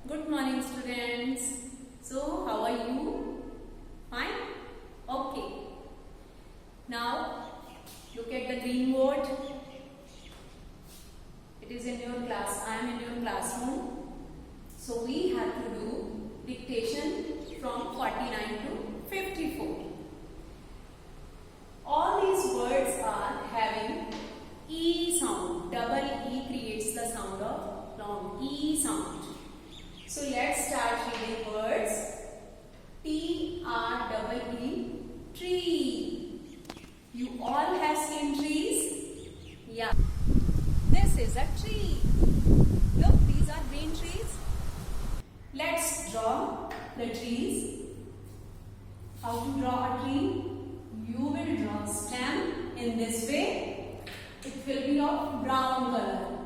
Good morning, students. So, how are you? Fine? Okay. Now, look at the green board. It is in your class. I am in your classroom. So, we have to do dictation from 49 to 54. All these words are having E sound. Double E creates the sound of long E sound. So let's start reading words. T-R-E-E, tree. You all have seen trees? Yeah. This is a tree. Look, these are green trees. Let's draw the trees. How to draw a tree? You will draw stem in this way. It will be of brown color.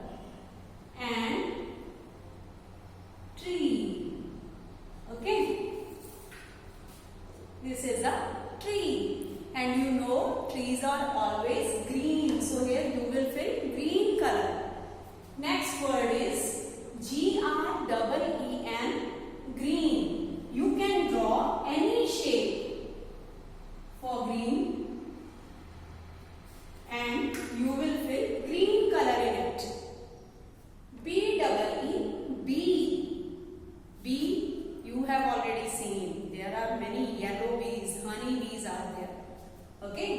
And tree. Okay. This is a tree. And you know trees are always green. So here you will fill green color. Next word is G-R-E-E-N, green. You can draw any shape for green and you will fill green color in it. B-E-E, bee, you have already seen. There are many yellow bees, honey bees are there. Okay.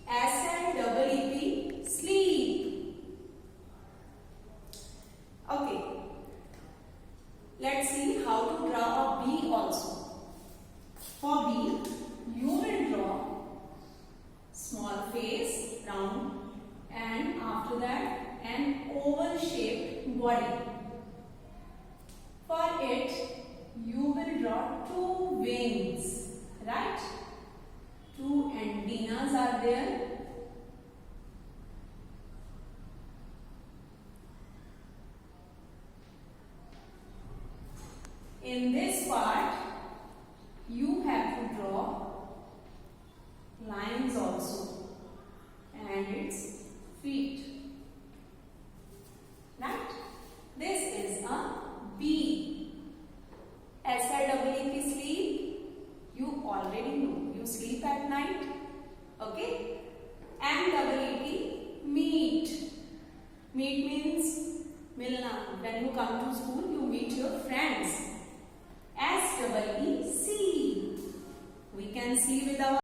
S-L-E-E-P, sleep. Okay. Let's see how to draw a bee also. For bee, you will draw small face, round, and after that an oval shaped body. For it, you will draw two wings, right? Two antennas are there. In this part, you have to draw lines also and its feet. Right? This is a bee. S-I-P-P, sleep. You already know. You sleep at night. Okay? M-E-E-T, meet. Meet means milna. When you come to school, you meet your friends. S-E-E-C. We can see with our